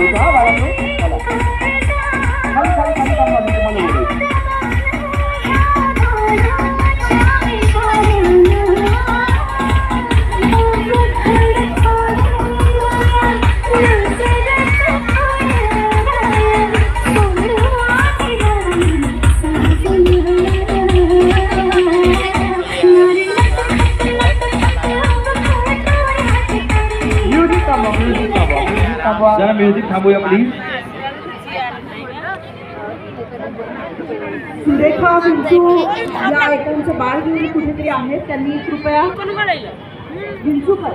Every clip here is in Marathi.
बोलायचं हा बाळांनो. चला खाली खाली खाली थांबा, मी तुम्हाला बोलायचं. जरा म्युझिक थांबूया प्लीज. सुरेखा विंचू या ऐकांचं बाळ घेऊन कुठेतरी आहेत, त्यांनी कृपया विंचूकर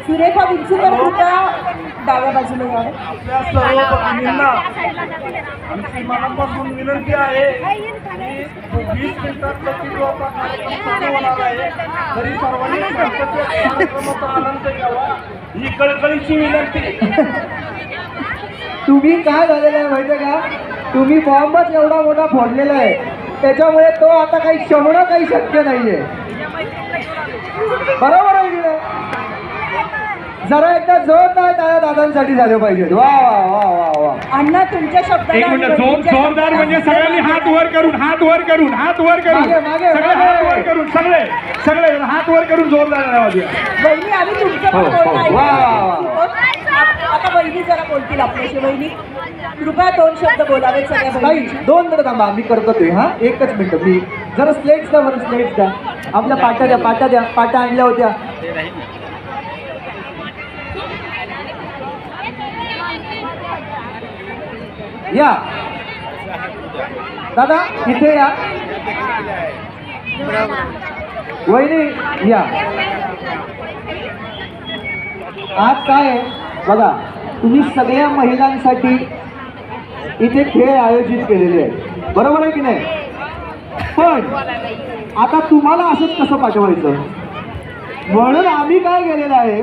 सुरेखा विंचूकर कृपया डाव्या बाजूला यावे. आपल्या सर्व भगिनींना आमची मनापासून विनंती आहे की 20 मिनिटात लक्ष्मीबाबा कार्यक्रम होणार आहे, तरी सर्वांनी गणपती कार्यक्रमाचा आनंद घ्यावा ही कळकळीची विनंती. तुम्ही काय झालेलं आहे माहिती आहे का, तुम्ही बॉम्बच एवढा मोठा फोडलेला आहे, त्याच्यामुळे तो आता काही शमणं काही शक्य नाहीये. बरोबर आहे की नाही? जरा एकदा जोरदार टाळ्या दादांसाठी झाले पाहिजेत. वा वा वा वा वा. अण्णा तुमच्या शब्दाला एक मिनिट, जोरदार म्हणजे सगळ्यांनी हात वर करून हात वर करून हात वर करून मागे, मागे, सगळे मागे. हात वर करून सगळे सगळे हात वर करून जोरदार आवाज द्या. वहिनी आम्ही तुमचं पण हो, बोलणं हो. वा, वा, ऐकलं. आता वहिनी जरा बोलतील आपल्याशी. वहिनी कृपया 2 शब्द बोलावेत सगळ्या ताई बहिणींची. 2 मिनिटं थांबा, मी करतो ते. हा एकच मिनिट, मी जरा स्लेट्स द्या बरं, स्लेट्स द्या. आपल्या पाट्या द्या, पाट्या द्या, पाट्या आणल्या होत्या. या दादा इथे या. वहिनी या. आज काय आहे बघा, तुम्ही सगळ्या महिलांसाठी इथे खेळ आयोजित केलेले आहेत, बरोबर आहे की नाही? पण आता तुम्हाला असंच कसं पाठवायचं, म्हणून आम्ही काय केलेलं आहे,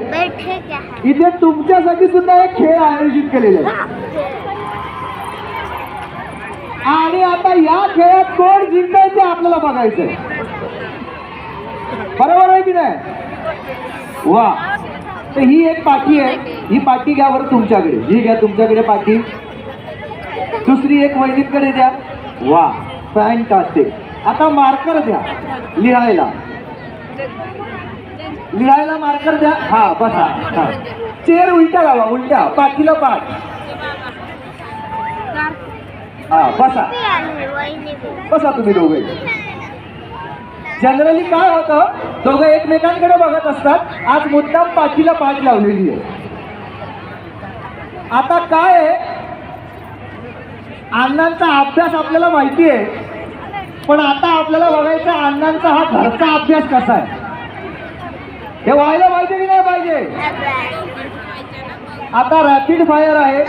इथे तुमच्यासाठी सुद्धा एक खेळ आयोजित केलेले आहे. आणि आता या खेळात कोण जिंकतंय ते आपल्याला बघायचंय, बरोबर आहे की नाही? वा, तर ही एक पाटी आहे, ही पाटी घ्या बरं तुमच्याकडे, ही घ्या तुमच्याकडे पाटी. दुसरी एक वहिनीकडे द्या. वा, फॅन्टास्टिक. आता मार्कर द्या लिहायला, लिहायला मार्कर द्या. हा बसा. हा, चेअर उलट्या लावा, उलट्या, पाठीला पाठ. हा बसा, बसा तुम्ही दोघे. जनरली काय होतं, दोघं एकमेकांकडे बघत असतात, आज मुद्दाम पाठीला पाठ लावलेली आहे. आता काय आहे, अण्णांचा अभ्यास आपल्याला माहिती आहे, पण आता आपल्याला बघायचा अण्णांचा हा घरचा अभ्यास कसा आहे, हे व्हायला पाहिजे की नाही पाहिजे. आता रॅपिड फायर आहे.